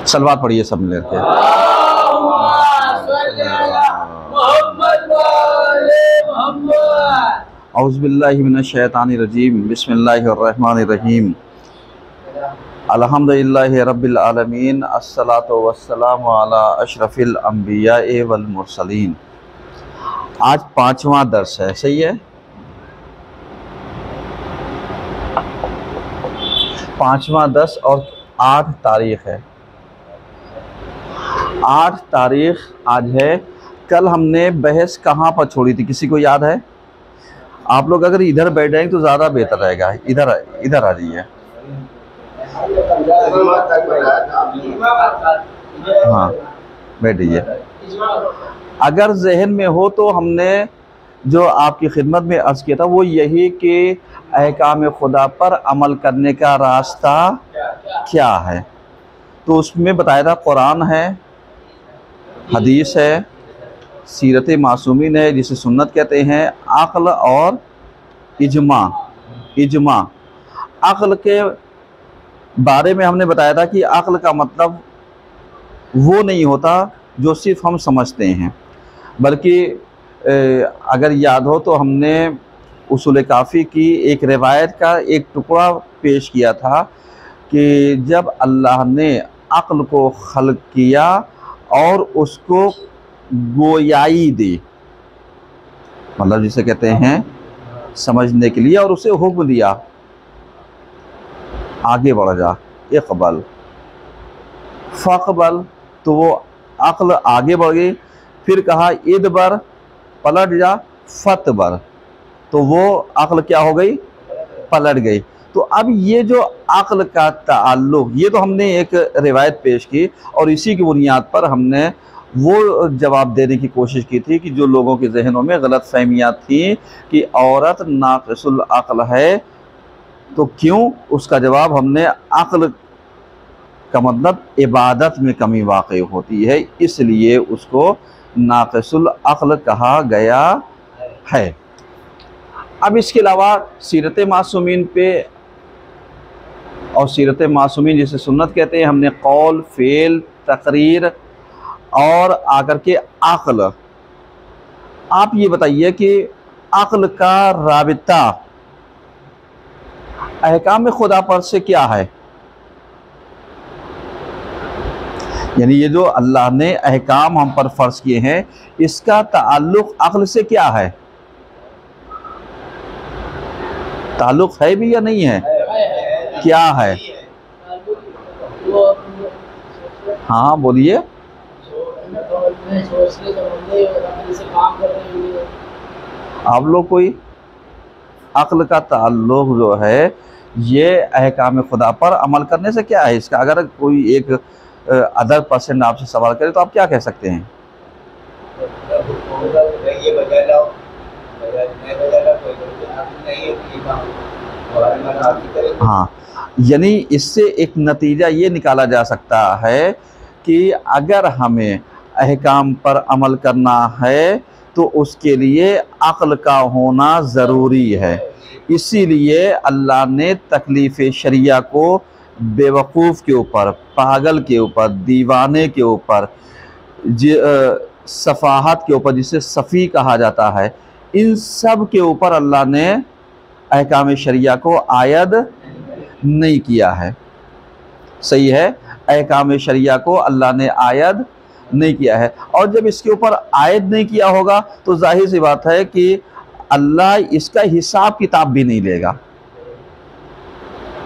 सलवात पढ़िए सब मिल के। औज़ु बिल्लाहि मिनश शैतानिर रजीम, बिस्मिल्लाहिर रहमानिर रहीम, अल्हम्दुलिल्लाहि रब्बिल आलमीन, अस्सलातु वस्सलामु अला अशरफिल अंबियाए वल मुरसलीन। आज 5वां दर्स है, सही है? 5वां दर्स और 8 तारीख है। 8 तारीख आज है। कल हमने बहस कहाँ पर छोड़ी थी, किसी को याद है? आप लोग अगर इधर बैठ जाएंगे तो ज़्यादा बेहतर रहेगा। इधर इधर आ जाइए। हाँ, बैठिए। अगर जहन में हो तो हमने जो आपकी खिदमत में अर्ज़ किया था वो यही कि अहकाम खुदा पर अमल करने का रास्ता क्या है। तो उसमें बताया था कुरान है, हदीस है, सीरत मासूमीन है जिसे सुन्नत कहते हैं, अक्ल और इजमा। अक्ल के बारे में हमने बताया था कि अक्ल का मतलब वो नहीं होता जो सिर्फ हम समझते हैं, बल्कि अगर याद हो तो हमने उसूल काफ़ी की एक रिवायत का एक टुकड़ा पेश किया था कि जब अल्लाह ने अक्ल को खल्क किया और उसको गोयाई दी, मतलब जिसे कहते हैं समझने के लिए, और उसे हुक्म दिया आगे बढ़ जा, इक़बल फ़क़बल, तो वो अक्ल आगे बढ़ गई। फिर कहा इदबर, पलट जा, फ़तबर, तो वो अक्ल क्या हो गई? पलट गई। तो अब ये जो अक्ल का ताल्लुक़, ये तो हमने एक रिवायत पेश की और इसी की बुनियाद पर हमने वो जवाब देने की कोशिश की थी कि जो लोगों के जहनों में गलत फहमियाँ थी कि औरत नाक़िसुल अक्ल है, तो क्यों, उसका जवाब हमने अक्ल का मतलब इबादत में कमी वाक़ई होती है, इसलिए उसको नाक़िसुल अक्ल कहा गया है। अब इसके अलावा सीरत मासूमीन पे और सीरत मासूमीन जिसे सुन्नत कहते हैं, हमने कौल, फ़ेल, तकरीर और आकर के अक्ल। आप ये बताइए कि अक्ल का राबिता अहकाम खुदा पर से क्या है? यानी ये जो अल्लाह ने अहकाम हम पर फ़र्ज़ किए हैं, इसका ताल्लुक़ अक्ल से क्या है? ताल्लुक़ है भी या नहीं है? क्या है? हाँ बोलिए। आप लोग कोई अक्ल का ताल्लुक़ जो है ये अहकाम खुदा पर अमल करने से क्या है? इसका अगर कोई एक अदर पर्सन आपसे सवाल करे तो आप क्या कह सकते हैं? हाँ, यानी इससे एक नतीजा ये निकाला जा सकता है कि अगर हमें अहकाम पर अमल करना है तो उसके लिए अक्ल का होना ज़रूरी है। इसीलिए अल्लाह ने तकलीफ़ शरिया को बेवकूफ़ के ऊपर, पागल के ऊपर, दीवाने के ऊपर, सफ़ाहत के ऊपर, जिसे सफ़ी कहा जाता है, इन सब के ऊपर अल्लाह ने अहकाम शरिया को आयद नहीं किया है। सही है, अहकाम शरिया को अल्लाह ने आयद नहीं किया है, और जब इसके ऊपर आयद नहीं किया होगा तो जाहिर सी बात है कि अल्लाह इसका हिसाब किताब भी नहीं लेगा।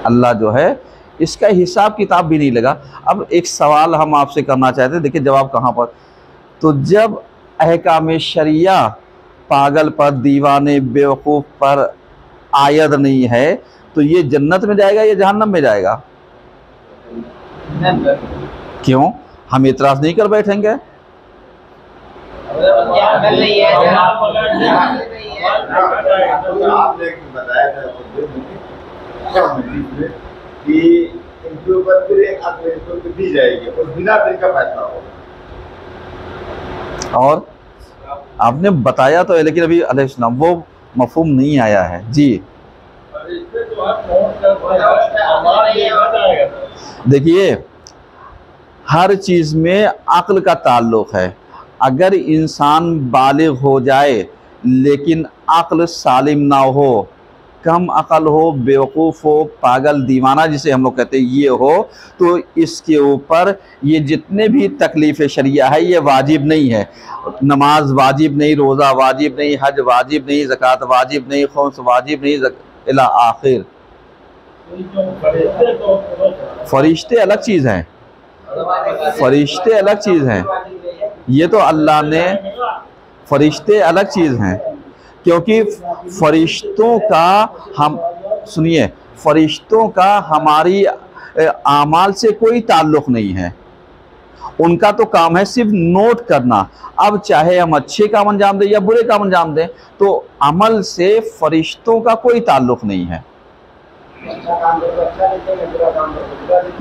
अल्लाह जो है इसका हिसाब किताब भी नहीं लेगा। अब एक सवाल हम आपसे करना चाहते हैं, देखिए जवाब कहाँ पर। तो जब अहकाम शरिया पागल पर, दीवाने, बेवकूफ़ पर आयद नहीं है तो ये जन्नत में जाएगा या जहन्नम में जाएगा? क्यों, हम इतराज़ नहीं कर बैठेंगे? और आपने बताया तो है, लेकिन अभी अलैहिस्सलाम वो मफ़हूम नहीं आया है। जी देखिए, हर चीज़ में अक्ल का ताल्लुक़ है। अगर इंसान बालिग हो जाए लेकिन अक्ल सालिम ना हो, कम अकल हो, बेवकूफ़ हो, पागल दीवाना जिसे हम लोग कहते हैं ये हो, तो इसके ऊपर ये जितने भी तकलीफ़ शरिया है ये वाजिब नहीं है। नमाज वाजिब नहीं, रोज़ा वाजिब नहीं, हज वाजिब नहीं, ज़कात वाजिब नहीं, खुम्स वाजिब नहीं, इला आखिर। फरिश्ते अलग चीज़ हैं, फरिश्ते अलग चीज़ हैं। ये तो अल्लाह ने, फरिश्ते अलग चीज़ हैं, क्योंकि फरिश्तों का हम सुनिए, फरिश्तों का हमारी आमाल से कोई ताल्लुक़ नहीं है। उनका तो काम है सिर्फ नोट करना। अब चाहे हम अच्छे काम अंजाम दें या बुरे काम अंजाम दें, तो अमल से फरिश्तों का कोई ताल्लुक़ नहीं है।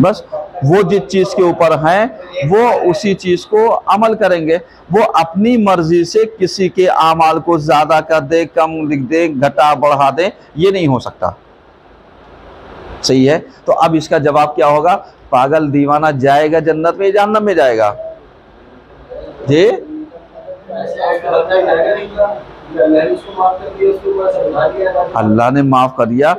बस वो जिस चीज़ के ऊपर हैं वो उसी चीज़ को अमल करेंगे। वो अपनी मर्जी से किसी के आमाल को ज़्यादा कर दे, कम लिख दे, घटा बढ़ा दे, ये नहीं हो सकता। सही है। तो अब इसका जवाब क्या होगा? पागल दीवाना जाएगा जन्नत में, जहन्नम में जाएगा? जी, अल्लाह ने माफ़ कर दिया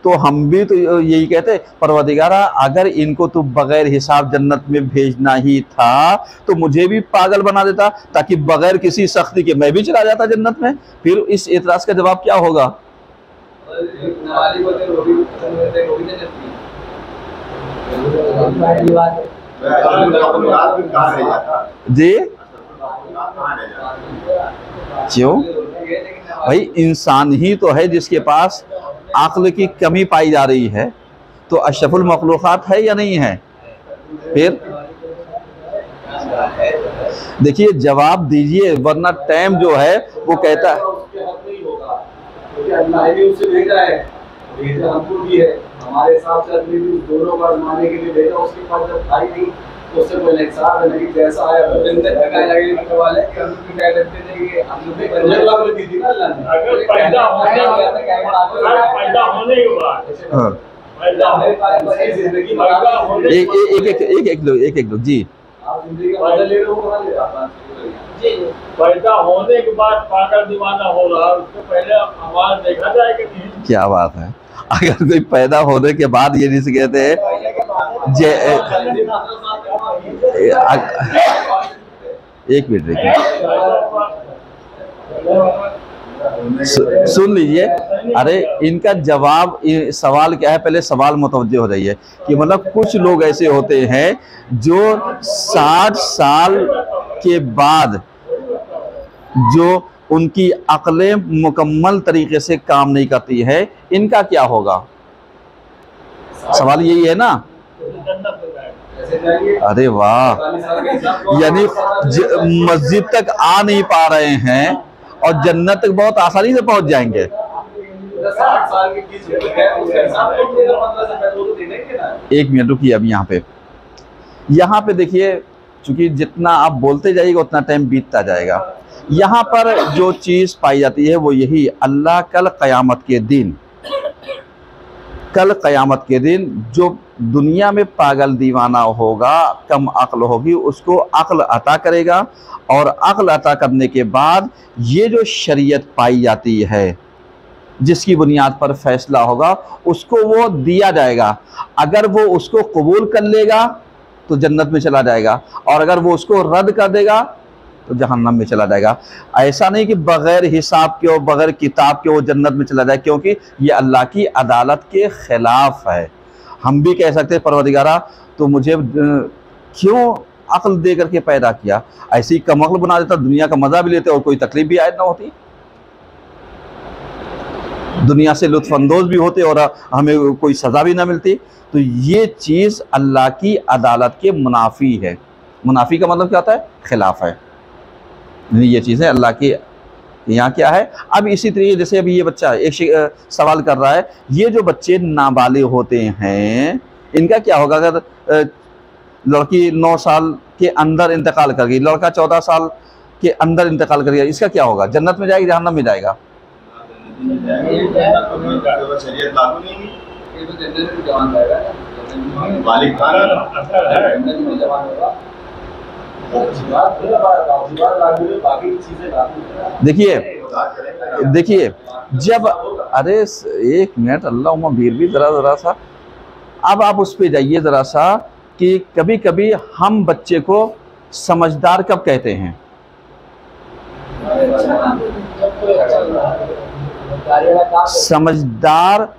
तो हम भी तो यही कहते, परवरदिगारा अगर इनको तो बगैर हिसाब जन्नत में भेजना ही था तो मुझे भी पागल बना देता, ताकि बगैर किसी सख्ती के मैं भी चला जाता जन्नत में। फिर इस एतराज़ का जवाब क्या होगा? जी, क्यों भाई? इंसान ही तो है जिसके पास अक्ल की कमी पाई जा रही है, तो अशरफुल मखलूक़ात है या नहीं है? फिर देखिए, जवाब दीजिए, वरना टाइम जो है वो कहता है हमारे हिसाब से दोनों का मानने के लिए भेजा, उसके पास जब भाई नहीं तो उससे कोई हिसाब है नहीं, जैसा आया वाले कि हम भी कह देते थे कि हम लोग भी दी थी ना अल्लाह ने। अगर पैदा होने के बाद एक लोग जी, आप जिंदगी का ले रहे हो, पैदा होने के बाद पागल दीवाना हो रहा, उसको पहले हमारा देखा जाए कि नहीं? क्या बात है। अगर कोई पैदा होने के बाद ये जिसे कहते हैं एक मिनट देखिए, सुन लीजिए। अरे इनका जवाब, सवाल क्या है, पहले सवाल मुतवज्जो हो जाइए कि मतलब कुछ लोग ऐसे होते हैं जो 60 साल के बाद जो उनकी अक्लें मुकम्मल तरीके से काम नहीं करती है, इनका क्या होगा? सवाल यही है ना? अरे वाह, यानी मस्जिद तक आ नहीं पा रहे हैं और जन्नत तक बहुत आसानी से पहुंच जाएंगे। एक मिनट रुकिए, अब यहाँ पे देखिए, चूंकि जितना आप बोलते जाइएगा उतना टाइम बीतता जाएगा। यहाँ पर जो चीज़ पाई जाती है वो यही, अल्लाह कल क़यामत के दिन जो दुनिया में पागल दीवाना होगा, कम अक्ल होगी, उसको अक्ल अता करेगा, और अक्ल अता करने के बाद ये जो शरीयत पाई जाती है जिसकी बुनियाद पर फैसला होगा उसको वो दिया जाएगा। अगर वो उसको कबूल कर लेगा तो जन्नत में चला जाएगा, और अगर वो उसको रद्द कर देगा तो जहन्नम में चला जाएगा। ऐसा नहीं कि बग़ैर हिसाब के और बग़ैर किताब के वो जन्नत में चला जाए, क्योंकि ये अल्लाह की अदालत के ख़िलाफ़ है। हम भी कह सकते हैं परवरदिगारा तो मुझे क्यों अक्ल दे करके पैदा किया, ऐसी कम अक्ल बना देता, दुनिया का मज़ा भी लेते और कोई तकलीफ भी आयद ना होती, दुनिया से लुत्फ़अंदोज़ भी होते और हमें कोई सज़ा भी ना मिलती। तो ये चीज़ अल्लाह की अदालत के मुनाफी है। मुनाफी का मतलब क्या होता है? खिलाफ है। ये चीज़ है अल्लाह की यहाँ क्या है। अब इसी तरीके जैसे अभी ये बच्चा एक सवाल कर रहा है, ये जो बच्चे नाबालिग होते हैं इनका क्या होगा? अगर लड़की 9 साल के अंदर इंतकाल कर गई, लड़का 14 साल के अंदर इंतकाल कर गया, इसका क्या होगा? जन्नत में जाएगी, जहन्नम में जाएगा? देखिए देखिए, जब, अरे एक मिनट, अल्लाह वीर भी जरा सा, अब आप उस पे जाइए जरा सा कि कभी कभी हम बच्चे को समझदार कब कहते हैं? समझदार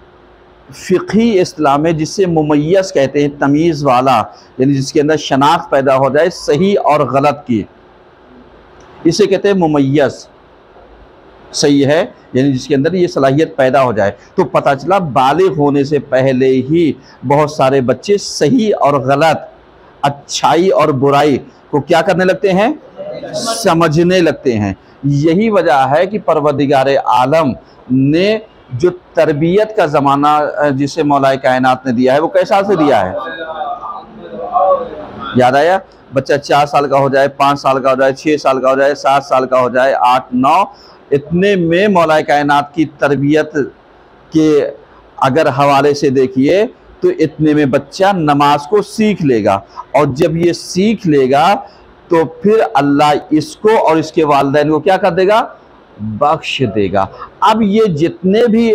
फ़िक़ही इस्लाम में जिससे मुमय्यज़ कहते हैं, तमीज़ वाला, यानी जिसके अंदर शनाख्त पैदा हो जाए सही और गलत की, इसे कहते हैं मुमय्यज़। सही है, यानी जिसके अंदर ये सलाहियत पैदा हो जाए। तो पता चला बालिग होने से पहले ही बहुत सारे बच्चे सही और गलत, अच्छाई और बुराई को क्या करने लगते हैं? समझने लगते हैं। यही वजह है कि परवरदिगार आलम ने जो तरबियत का ज़माना जिसे मौलाए कायनात ने दिया है, वो कैसा से दिया है? याद आया? बच्चा 4 साल का हो जाए, 5 साल का हो जाए, 6 साल का हो जाए, 7 साल का हो जाए, 8, 9, इतने में मौलाए कायनात की तरबियत के अगर हवाले से देखिए तो इतने में बच्चा नमाज को सीख लेगा, और जब ये सीख लेगा तो फिर अल्लाह इसको और इसके वालिदैन को क्या कर देगा? बख्श देगा। अब ये जितने भी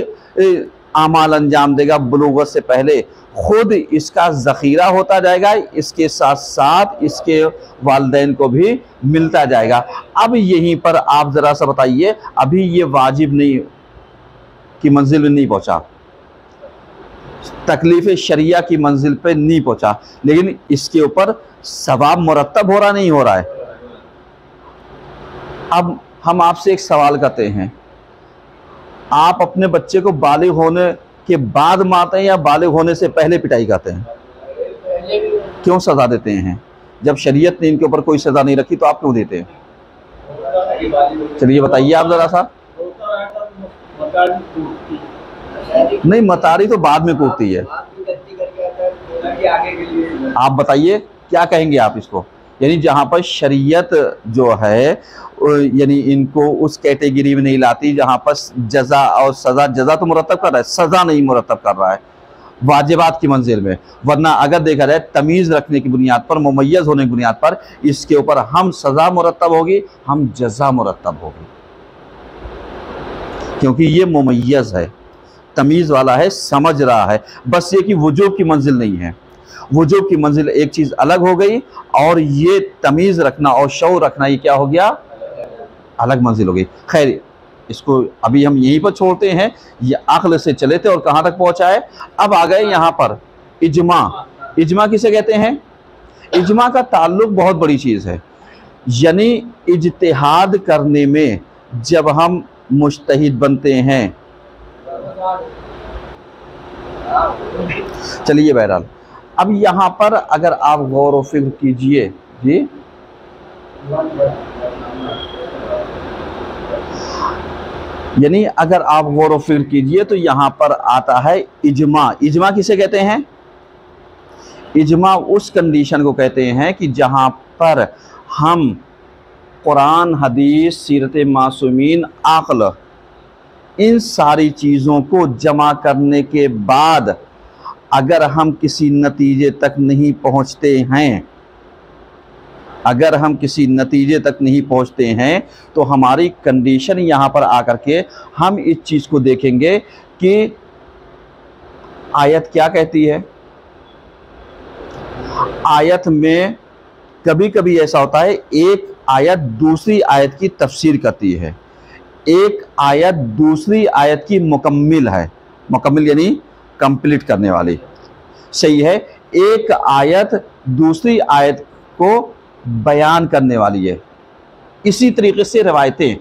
आमाल अंजाम देगा बुलूगत से पहले, खुद इसका ज़ख़ीरा होता जाएगा, इसके साथ साथ इसके वालिदैन को भी मिलता जाएगा। अब यहीं पर आप ज़रा सा बताइए, अभी ये वाजिब नहीं की मंजिल में नहीं पहुँचा, तकलीफ़ शरिया की मंजिल पे नहीं पहुँचा, लेकिन इसके ऊपर सवाब मुरत्तब हो रहा नहीं हो रहा है। अब हम आपसे एक सवाल करते हैं, आप अपने बच्चे को बालिग होने के बाद मारते हैं या बालिग होने से पहले पिटाई करते हैं? क्यों सज़ा देते हैं? जब शरीयत ने इनके ऊपर कोई सज़ा नहीं रखी तो आप क्यों देते हैं? चलिए बताइए आप ज़रा सा। नहीं, मतारी तो बाद में कूदती है। आप बताइए क्या कहेंगे आप इसको? यानी जहाँ पर शरीयत जो है यानी इनको उस कैटेगरी में नहीं लाती जहाँ पर जज़ा और सज़ा, जज़ा तो मुरत्तब कर रहा है, सज़ा नहीं मुरत्तब कर रहा है वाजिबात की मंजिल में। वरना अगर देखा जाए तमीज़ रखने की बुनियाद पर, मुमय्यज़ होने की बुनियाद पर, इसके ऊपर हम सज़ा मुरत्तब होगी, हम जज़ा मुरत्तब होगी, क्योंकि ये मुमय्यज़ है, तमीज़ वाला है, समझ रहा है। बस ये कि वुजूब की मंजिल नहीं है। वुजूब की मंजिल एक चीज़ अलग हो गई, और ये तमीज़ रखना और शऊर रखना ये क्या हो गया? अलग मंजिल हो गई। खैर, इसको अभी हम यहीं पर छोड़ते हैं। ये अक्ल से चले थे और कहाँ तक पहुँचा है? अब आ गए यहाँ पर इजमा। इजमा किसे कहते हैं? इजमा का ताल्लुक बहुत बड़ी चीज़ है, यानी इज्तिहाद करने में जब हम मुज्तहिद बनते हैं। चलिए बहरहाल, अब यहाँ पर अगर आप गौर व फिक्र कीजिए जी, यानी अगर आप गौर व फिक्र कीजिए तो यहाँ पर आता है इजमा। इजमा किसे कहते हैं? इजमा उस कंडीशन को कहते हैं कि जहाँ पर हम कुरान, हदीस, सीरत मासूमीन, अक़ल, इन सारी चीज़ों को जमा करने के बाद अगर हम किसी नतीजे तक नहीं पहुँचते हैं, अगर हम किसी नतीजे तक नहीं पहुँचते हैं तो हमारी कंडीशन यहाँ पर आकर के हम इस चीज़ को देखेंगे कि आयत क्या कहती है। आयत में कभी कभी ऐसा होता है, एक आयत दूसरी आयत की तफसीर करती है, एक आयत दूसरी आयत की मुकम्मिल है। मुकम्मिल यानी कंप्लीट करने वाली, सही है। एक आयत दूसरी आयत को बयान करने वाली है। इसी तरीके से रिवायतें,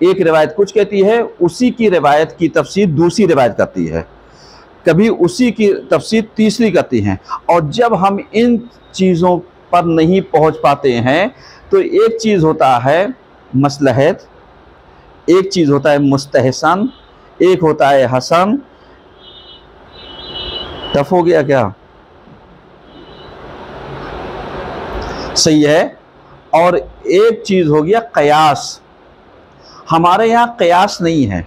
एक रिवायत कुछ कहती है, उसी की रिवायत की तफसीर दूसरी रिवायत करती है, कभी उसी की तफसीर तीसरी करती हैं। और जब हम इन चीज़ों पर नहीं पहुंच पाते हैं तो एक चीज़ होता है मसलहत, एक चीज़ होता है मुस्तहसन, एक होता है हसन। टफ हो गया क्या? सही है। और एक चीज़ हो गया कयास। हमारे यहाँ कयास नहीं है,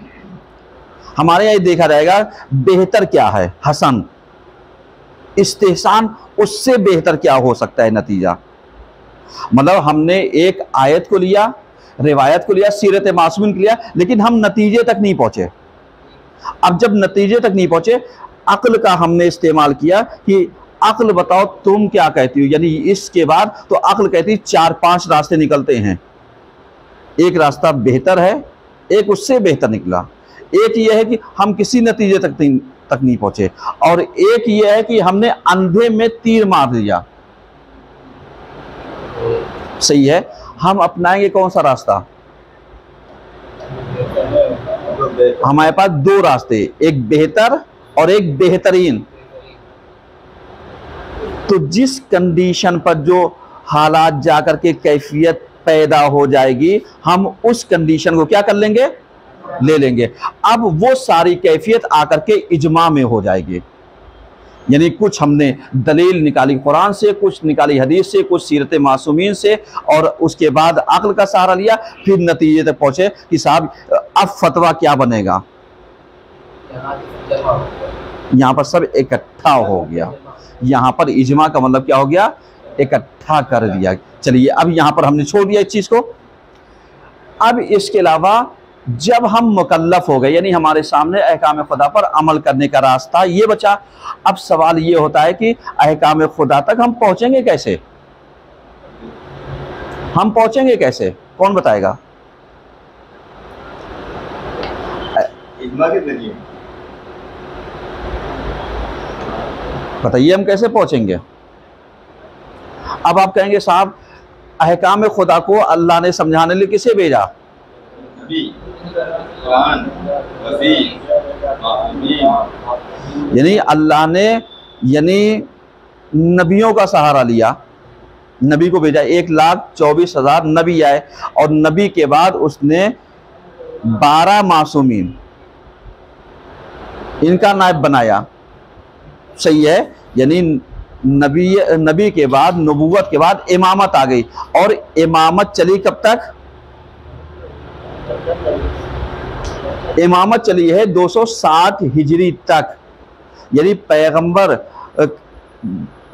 हमारे यहाँ देखा जाएगा बेहतर क्या है, हसन। इस्तेहसान उससे बेहतर क्या हो सकता है नतीजा। मतलब हमने एक आयत को लिया, रिवायत को लिया, सीरत मासूमिन को लिया, लेकिन हम नतीजे तक नहीं पहुंचे। अब जब नतीजे तक नहीं पहुंचे, अक्ल का हमने इस्तेमाल किया कि अक्ल बताओ तुम क्या कहती हो। यानी इसके बाद तो अक्ल कहती 4-5 रास्ते निकलते हैं, एक रास्ता बेहतर है, एक उससे बेहतर निकला, एक यह है कि हम किसी नतीजे तक नहीं पहुंचे, और एक यह है कि हमने अंधे में तीर मार दिया। सही है, हम अपनाएंगे कौन सा रास्ता? हमारे पास दो रास्ते, एक बेहतर और एक बेहतरीन। तो जिस कंडीशन पर जो हालात जाकर के कैफियत पैदा हो जाएगी, हम उस कंडीशन को क्या कर लेंगे? ले लेंगे। अब वो सारी कैफियत आकर के इजमा में हो जाएगी। यानी कुछ हमने दलील निकाली कुरान से, कुछ निकाली हदीस से, कुछ सीरत मासूमीन से, और उसके बाद अक्ल का सहारा लिया, फिर नतीजे तक पहुंचे कि साहब अब फतवा क्या बनेगा। यहाँ पर सब इकट्ठा हो गया। यहाँ पर इजमा का मतलब क्या हो गया? इकट्ठा कर दिया। चलिए, अब यहाँ पर हमने छोड़ दिया इस चीज को। अब इसके अलावा जब हम मुकल्लफ हो गए, यानी हमारे सामने अहकाम खुदा पर अमल करने का रास्ता ये बचा, अब सवाल ये होता है कि अहकाम खुदा तक हम पहुंचेंगे कैसे? हम पहुंचेंगे कैसे? कौन बताएगा? इज्मा के जरिए बताइए, हम कैसे पहुंचेंगे? अब आप कहेंगे साहब अहकाम खुदा को अल्लाह ने समझाने लिए किसे भेजा? यानी अल्लाह ने नबियों का सहारा लिया, नबी को भेजा। 1,24,000 नबी आए, और नबी के बाद उसने 12 मासूमीन इनका नायब बनाया। सही है, यानी नबी के बाद, नबूवत के बाद इमामत आ गई, और इमामत चली कब तक? इमामत चली है 260 हिजरी तक। यानी पैगंबर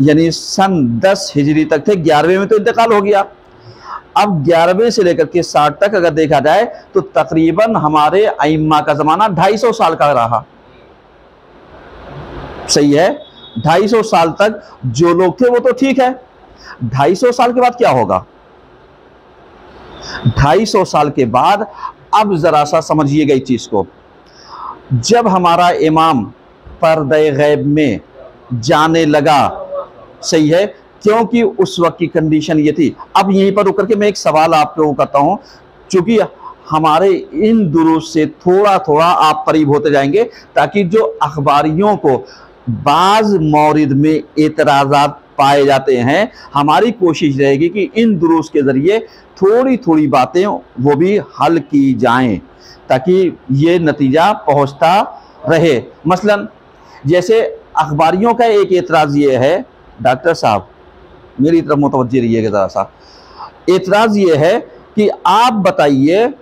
यानी सन 10 हिजरी तक थे, 11वें में तो इंतकाल हो गया। अब 11वें से लेकर के 60 तक अगर देखा जाए तो तकरीबन हमारे अइम्मा का जमाना 250 साल का रहा। सही है, 250 साल तक जो लोग थे वो तो ठीक है। 250 साल के बाद क्या होगा? 250 साल के बाद अब जरा सा समझिएगा इस चीज को। जब हमारा इमाम पर्दे गैब में जाने लगा, सही है, क्योंकि उस वक्त की कंडीशन ये थी। अब यहीं पर रुक करके मैं एक सवाल आपको करता हूं, चूंकि हमारे इन दुरूस से थोड़ा थोड़ा आप करीब होते जाएंगे, ताकि जो अखबारियों को बाज मौरिद में एतराज़ात पाए जाते हैं, हमारी कोशिश रहेगी कि इन दुरूस के ज़रिए थोड़ी थोड़ी बातें वो भी हल की जाएं, ताकि ये नतीजा पहुंचता रहे। मसलन जैसे अखबारियों का एक एतराज़ ये है, डॉक्टर साहब मेरी तरफ मुतवज्जे रहिएगा ज़रा सा, एतराज़ ये है कि आप बताइए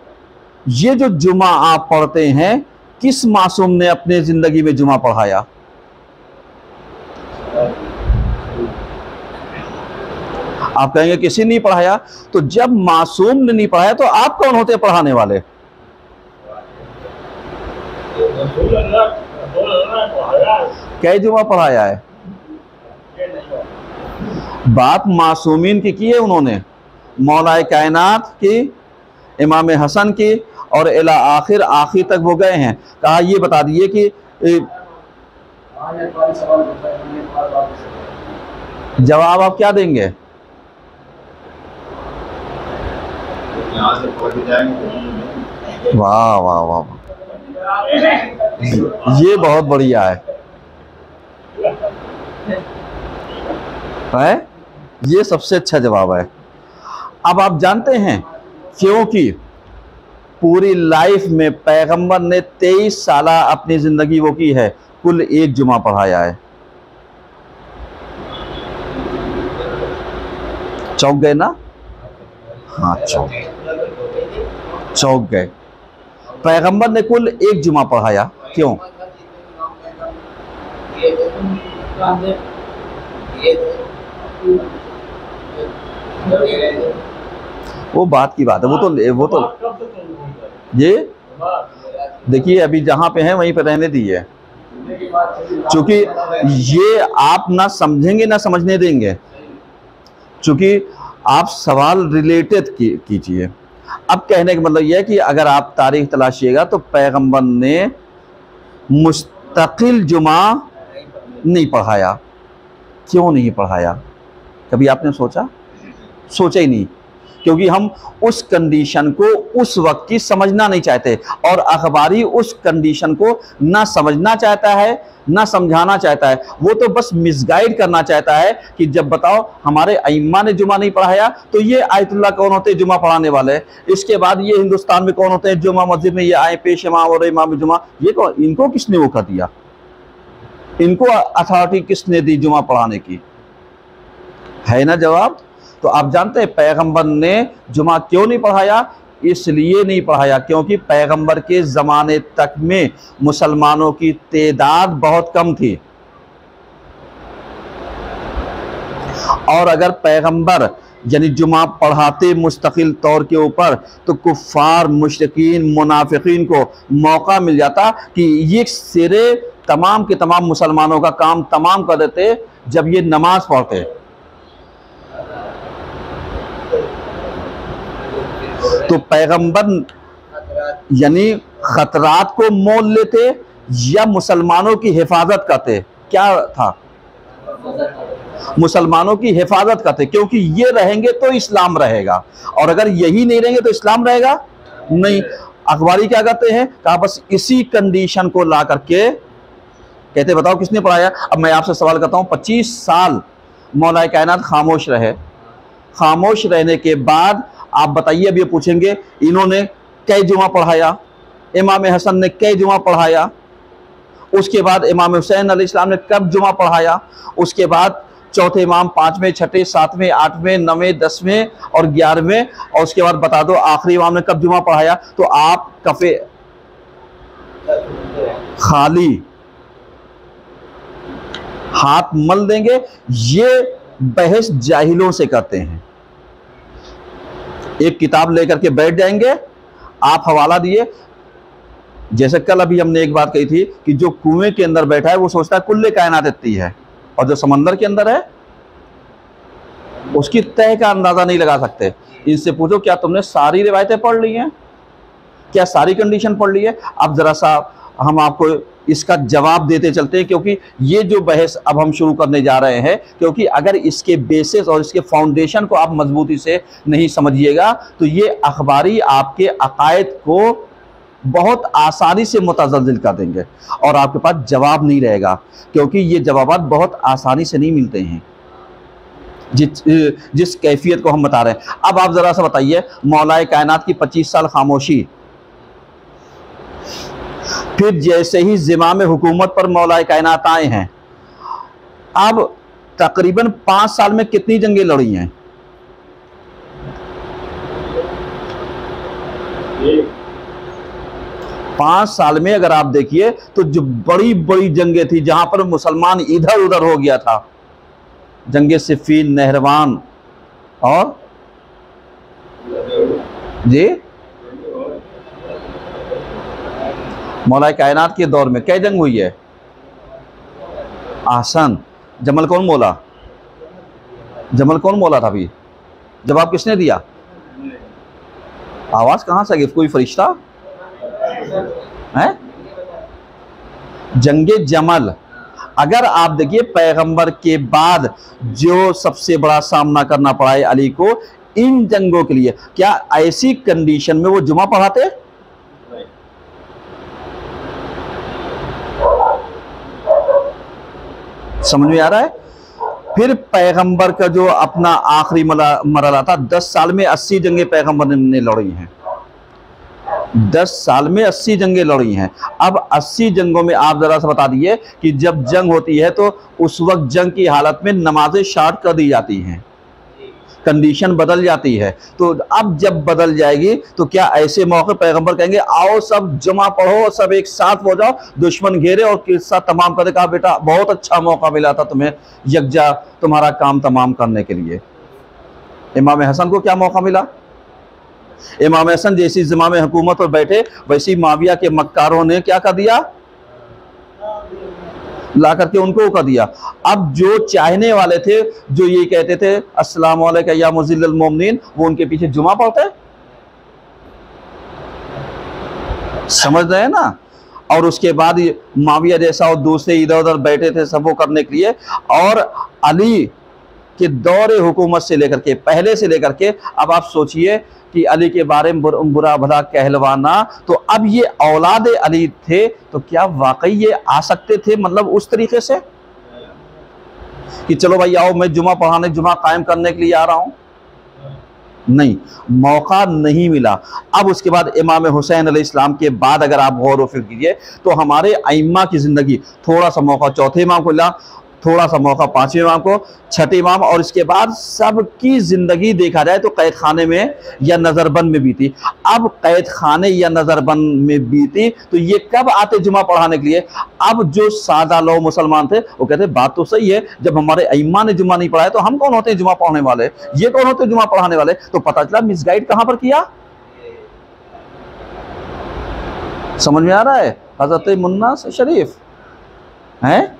ये जो जुमा आप पढ़ते हैं, किस मासूम ने अपने ज़िंदगी में जुमा पढ़ाया? आप कहेंगे किसी नहीं पढ़ाया। तो जब मासूम ने नहीं पढ़ाया तो आप कौन होते हैं पढ़ाने वाले? कई जुमा पढ़ाया है? बात मासूमीन की है उन्होंने, मौलाए कायनात की, इमाम हसन की, और इला आखिर तक वो गए हैं। कहा ये बता दिए कि जवाब आप क्या देंगे? वाह वाह वाह, ये बहुत बढ़िया है, ये सबसे अच्छा जवाब है। अब आप जानते हैं क्योंकि पूरी लाइफ में पैगंबर ने 23 साल अपनी जिंदगी वो की है, कुल एक जुमा पढ़ाया है। चौंक गए ना? हाँ, चौंक गए। पैगंबर ने कुल एक जुमा पढ़ाया, क्यों? वो बात की बात है, वो तो ये देखिए अभी जहां पे है वहीं पे रहने दीजिए, क्योंकि ये आप ना समझेंगे ना समझने देंगे, क्योंकि आप सवाल रिलेटेड कीजिए। अब कहने का मतलब यह है कि अगर आप तारीख तलाशिएगा तो पैगंबर ने मुस्तकिल जुमा नहीं पढ़ाया। क्यों नहीं पढ़ाया? कभी आपने सोचा ही नहीं, क्योंकि हम उस कंडीशन को उस वक्त की समझना नहीं चाहते, और अखबारी उस कंडीशन को ना समझना चाहता है ना समझाना चाहता है। वो तो बस मिसगाइड करना चाहता है कि जब बताओ हमारे अइम्मा ने जुमा नहीं पढ़ाया तो ये आयतुल्लाह कौन होते हैं जुमा पढ़ाने वाले, इसके बाद ये हिंदुस्तान में कौन होते हैं जुमा मस्जिद में ये आए पेश इमाम और इमाम जुमा, ये कौन? इनको किसने वो कर दिया? इनको अथॉरिटी किसने दी जुमा पढ़ाने की? है ना जवाब। तो आप जानते हैं पैगंबर ने जुमा क्यों नहीं पढ़ाया? इसलिए नहीं पढ़ाया क्योंकि पैगंबर के ज़माने तक में मुसलमानों की तादाद बहुत कम थी, और अगर पैगंबर यानी जुमा पढ़ाते मुस्तकिल तौर के ऊपर तो कुफ्फार मुशरिकीन मुनाफिकीन को मौका मिल जाता कि ये सिरे तमाम के तमाम मुसलमानों का काम तमाम कर देते जब ये नमाज पढ़ते। तो पैगंबर यानी खतरात को मोल लेते या मुसलमानों की हिफाजत करते? क्या था? मुसलमानों की हिफाजत करते, क्योंकि ये रहेंगे तो इस्लाम रहेगा, और अगर यही नहीं रहेंगे तो इस्लाम रहेगा नहीं। अखबारी क्या करते हैं? कहा बस इसी कंडीशन को ला करके कहते बताओ किसने पढ़ाया। अब मैं आपसे सवाल करता हूं, 25 साल मौलाए कायनात खामोश रहे, खामोश रहने के बाद आप बताइए, अब ये पूछेंगे इन्होंने कई जुमा पढ़ाया, इमाम हसन ने कई जुमा पढ़ाया, उसके बाद इमाम हुसैन अलैहिस्सलाम ने कब जुमा पढ़ाया, उसके बाद चौथे इमाम 5वें 6वें 7वें 8वें 9वें 10वें और 11वें, और उसके बाद बता दो आखिरी इमाम ने कब जुमा पढ़ाया। तो आप कफे खाली हाथ मल देंगे। ये बहस जाहिलों से करते हैं, एक किताब लेकर के बैठ जाएंगे, आप हवाला दिए। जैसे कल अभी हमने एक बात कही थी कि जो कुएं के अंदर बैठा है वो सोचता है कुल्ले कायनात इतनी है, और जो समंदर के अंदर है उसकी तह का अंदाजा नहीं लगा सकते। इनसे पूछो क्या तुमने सारी रिवायतें पढ़ ली हैं, क्या सारी कंडीशन पढ़ ली है? अब जरा सा हम आपको इसका जवाब देते चलते हैं, क्योंकि ये जो बहस अब हम शुरू करने जा रहे हैं, क्योंकि अगर इसके बेसिस और इसके फाउंडेशन को आप मजबूती से नहीं समझिएगा तो ये अखबारी आपके अकायद को बहुत आसानी से मुतज़ल्ज़िल कर देंगे, और आपके पास जवाब नहीं रहेगा, क्योंकि ये जवाबात बहुत आसानी से नहीं मिलते हैं जिस कैफियत को हम बता रहे हैं। अब आप ज़रा सा बताइए, मौलाए कायनात की 25 साल खामोशी, फिर जैसे ही ज़िम्मा हुकूमत पर मौलाए कायनात आए हैं, अब तकरीबन 5 साल में कितनी जंगें लड़ी हैं? पांच साल में अगर आप देखिए तो जो बड़ी बड़ी जंगें थी जहां पर मुसलमान इधर उधर हो गया था, जंगे सिफ़ीन, नहरवान और जी मौलाए कायनात के दौर में कई जंग हुई है? आसन। जमल कौन मोला? जमल कौन मोला था? अभी जवाब किसने दिया? आवाज कहां से आई? कोई फरिश्ता है? जंगे जमल। अगर आप देखिए पैगंबर के बाद जो सबसे बड़ा सामना करना पड़ा है अली को इन जंगों के लिए, क्या ऐसी कंडीशन में वो जुमा पढ़ाते? समझ में आ रहा है? फिर पैगंबर का जो अपना आखिरी मरला था, 10 साल में 80 जंगें पैगंबर ने लड़ी हैं। 10 साल में 80 जंगें लड़ी हैं। अब 80 जंगों में आप जरा सा बता दिए कि जब जंग होती है तो उस वक्त जंग की हालत में नमाजें शार्ट कर दी जाती हैं, कंडीशन बदल जाती है। तो अब जब बदल जाएगी तो क्या ऐसे मौके पैगंबर कहेंगे आओ सब जमा पढ़ो, सब एक साथ हो जाओ, दुश्मन घेरे और किस्सा तमाम कर, कहा बेटा बहुत अच्छा मौका मिला था तुम्हें यकजा तुम्हारा काम तमाम करने के लिए। इमाम हसन को क्या मौका मिला? इमाम हसन जैसी ज़िम्मा में हुकूमत पर बैठे, वैसी माविया के मक्कारों ने क्या कर दिया, ला करके उनको कर दिया। अब जो चाहने वाले थे, जो ये कहते थे अस्सलाम वालेकुम या मुज़िल्लुल मोमिनीन, वो उनके पीछे जुमा पढ़ते, समझ रहे हैं ना। और उसके बाद माविया जैसा और दूसरे इधर उधर बैठे थे सब वो करने के लिए। और अली के दौरे हुकूमत से लेकर के, पहले से लेकर के, अब आप सोचिए कि अली के बारे में बुरा भला कहलवाना, तो अब ये औलाद अली थे तो क्या वाकई ये आ सकते थे, मतलब उस तरीके से कि चलो भाई आओ मैं जुमा पढ़ाने, जुमा कायम करने के लिए आ रहा हूं? नहीं, मौका नहीं मिला। अब उसके बाद इमाम हुसैन अलैहिस्सलाम के बाद अगर आप गौर व फिक्र कीजिए तो हमारे अइम्मा की जिंदगी, थोड़ा सा मौका चौथे इमाम को मिला, थोड़ा सा मौका पांचवें इमाम को, छठे इमाम, और इसके बाद सबकी जिंदगी देखा जाए तो कैद खाने में या नजरबंद में बीती। अब कैद खाने या नजरबंद में बीती तो ये कब आते जुमा पढ़ाने के लिए? अब जो सादा लोग मुसलमान थे वो कहते बात तो सही है, जब हमारे अइम्मा ने जुमा नहीं पढ़ाया तो हम कौन होते हैं जुमा पढ़ने वाले, ये कौन होते हैं जुमा पढ़ाने वाले? तो पता चला मिसगाइड कहां पर किया, समझ में आ रहा है? हजरत मुन्ना शरीफ है,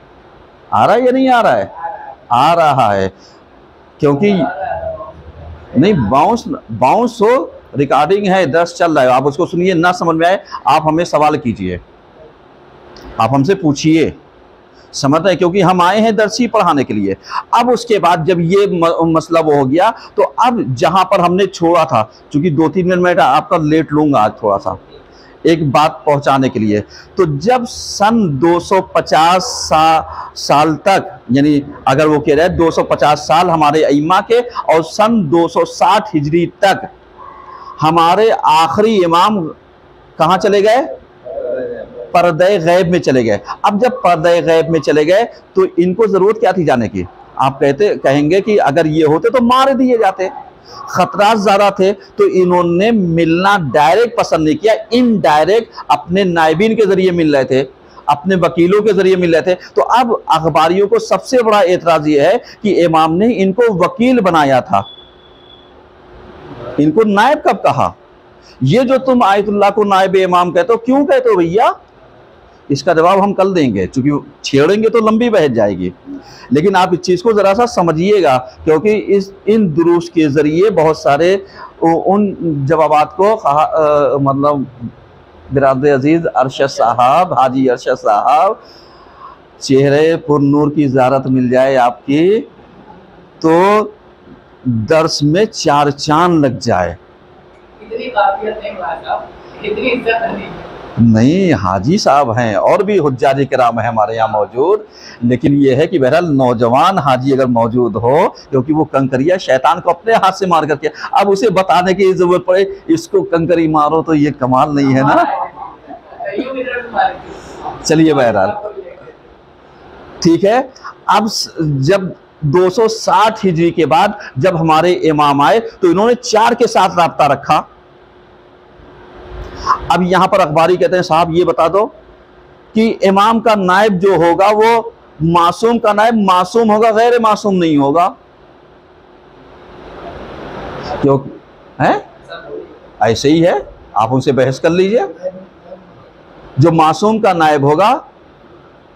आ रहा है या नहीं आ रहा है? आ रहा है, क्योंकि नहीं बाउंस हो, रिकॉर्डिंग है, दर्स चल रहा है, आप उसको सुनिए, ना समझ में आए आप हमें सवाल कीजिए, आप हमसे पूछिए, समझ रहे हैं? क्योंकि हम आए हैं दर्सी पढ़ाने के लिए। अब उसके बाद जब ये मसला वो हो गया तो अब जहां पर हमने छोड़ा था, चूंकि 2-3 मिनट में आपका लेट लूंगा आज थोड़ा सा एक बात पहुंचाने के लिए, तो जब सन 250 साल तक, यानी अगर वो कह रहे हैं 250 साल हमारे अइम्मा के, और सन 260 हिजरी तक हमारे आखिरी इमाम कहाँ चले गए? पर्दे गैब में चले गए। अब जब पर्दे गैब में चले गए तो इनको जरूरत क्या थी जाने की? आप कहेंगे कि अगर ये होते तो मार दिए जाते, खतरा ज्यादा थे, तो इन्होंने मिलना डायरेक्ट पसंद नहीं किया, इनडायरेक्ट अपने नायबीन के जरिए मिल रहे थे, अपने वकीलों के जरिए मिल रहे थे। तो अब अखबारियों को सबसे बड़ा एतराज ये है कि इमाम ने इनको वकील बनाया था, इनको नायब कब कहा? ये जो तुम आयतुल्लाह को नायब इमाम कहते हो, क्यों कहते हो भैया? इसका जवाब हम कल देंगे, क्योंकि छेड़ेंगे तो लंबी बहस जाएगी। लेकिन आप इस चीज़ को ज़रा सा समझिएगा, क्योंकि इन दुरूस के ज़रिए बहुत सारे उन जवाबात को मतलब बिरादर अजीज़ अरशद साहब, हाजी अरशद साहब, चेहरे पुरनूर की ज़ियारत मिल जाए आपकी तो दर्स में 4 चांद लग जाए। इतनी काबिलियत नहीं भाई साहब, इतनी इज्जत नहीं। नहीं, हाजी साहब हैं और भी हुज्जाज किराम है हमारे यहाँ मौजूद, लेकिन ये है कि बहरहाल नौजवान हाजी अगर मौजूद हो, क्योंकि वो कंकरिया शैतान को अपने हाथ से मार करके, अब उसे बताने की जरूरत पड़े इसको कंकरी मारो, तो ये कमाल नहीं है ना। चलिए बहरहाल ठीक है। अब जब 260 हिजरी के बाद जब हमारे इमाम आए तो इन्होंने 4 के साथ राब्ता रखा। अब यहां पर अखबारी कहते हैं साहब ये बता दो कि इमाम का नायब जो होगा वो मासूम का नायब मासूम होगा, गैर मासूम नहीं होगा। क्यों है? ऐसे ही है, आप उनसे बहस कर लीजिए। जो मासूम का नायब होगा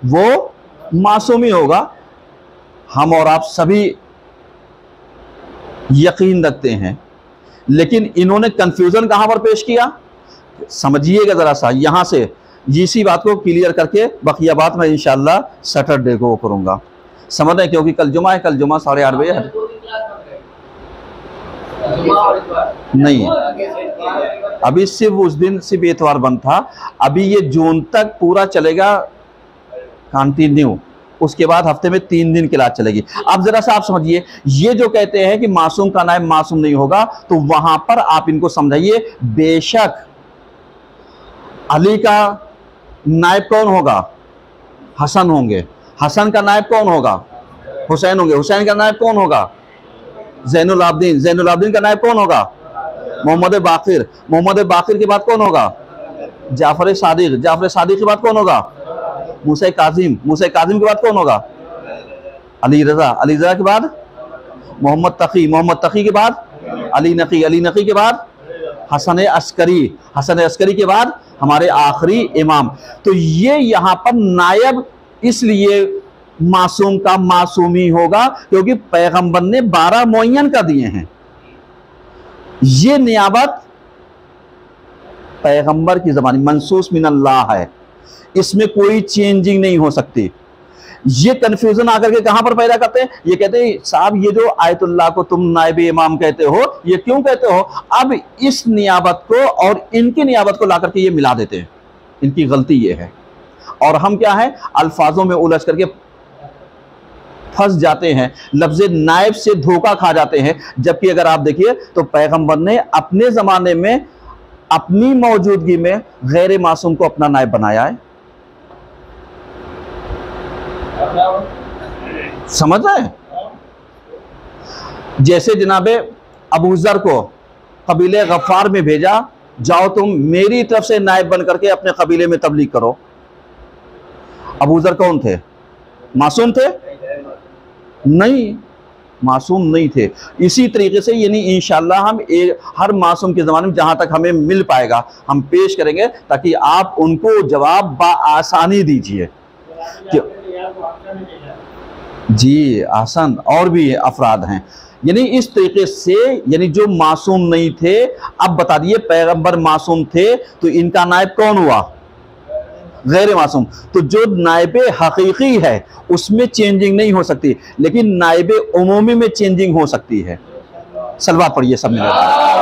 वो मासूम ही होगा, हम और आप सभी यकीन रखते हैं। लेकिन इन्होंने कंफ्यूजन कहां पर पेश किया, समझिएगा जरा सा, यहां से इसी बात को क्लियर करके बकिया बात मैं इंशाल्लाह सैटरडे को करूंगा, समझ रहे हैं? क्योंकि कल जुमा है, कल जुमा 8:30 बजे है। नहीं, अभी सिर्फ उस दिन सिर्फ इतवार बंद था, अभी ये जून तक पूरा चलेगा कंटिन्यू, उसके बाद हफ्ते में 3 दिन की क्लास चलेगी। अब जरा सा आप समझिए, ये जो कहते हैं कि मासूम का नायब मासूम नहीं होगा, तो वहां पर आप इनको समझाइए, बेशक अली का नायब कौन होगा? हसन होंगे। हसन का नायब कौन होगा? हुसैन होंगे। हुसैन का नायब कौन होगा? जैनुल आबदीन, जैनुल आबदीन का नायब कौन होगा? मोहम्मद बाकिर, मोहम्मद बाकिर के बाद कौन होगा? जाफर सादिक, जाफर सादिक के बाद कौन होगा? मूसा काजिम, मूसा काजिम के बाद कौन होगा? अली रजा, अली रजा के बाद मोहम्मद तकी, मोहम्मद तकी के बाद अली नकी, अली नकी के बाद हसन अस्करी, हसन अस्करी के बाद हमारे आखिरी इमाम। तो ये यहाँ पर नायब इसलिए मासूम का मासूमी होगा क्योंकि पैगंबर ने 12 मुअय्यन कर दिए हैं। ये नियाबत पैगंबर की ज़बानी मनसूस मिन अल्लाह है, इसमें कोई चेंजिंग नहीं हो सकती। ये कंफ्यूजन आकर के कहां पर पैदा करते हैं? ये कहते हैं साहब ये जो आयतुल्लाह को तुम नायब इमाम कहते हो, ये क्यों कहते हो? अब इस नियाबत को और इनकी नियाबत को ला करके ये मिला देते हैं। इनकी गलती ये है और हम क्या है अल्फाजों में उलझ करके फंस जाते हैं, लफ्ज़ नायब से धोखा खा जाते हैं। जबकि अगर आप देखिए तो पैगंबर ने अपने ज़माने में अपनी मौजूदगी में गैर मासूम को अपना नायब बनाया है। समझ रहे हैं? जैसे जनाबे अबू ज़र को कबीले गफ्फार में भेजा, जाओ तुम मेरी तरफ से नायब बन करके अपने कबीले में तबलीग करो। अबू ज़र कौन थे? मासूम थे? नहीं, मासूम नहीं थे। इसी तरीके से यानी इंशाअल्लाह हम हर मासूम के ज़माने में जहाँ तक हमें मिल पाएगा हम पेश करेंगे ताकि आप उनको जवाब आसानी दीजिए। जी आसान और भी अफराद हैं, यानी इस तरीके से यानी जो मासूम नहीं थे। अब बता दिए पैगंबर मासूम थे तो इनका नायब कौन हुआ? गैर मासूम। तो जो नायब हकीकी है उसमें चेंजिंग नहीं हो सकती, लेकिन नायब उमूमी में चेंजिंग हो सकती है। सलवात पढ़िए सब मिलकर।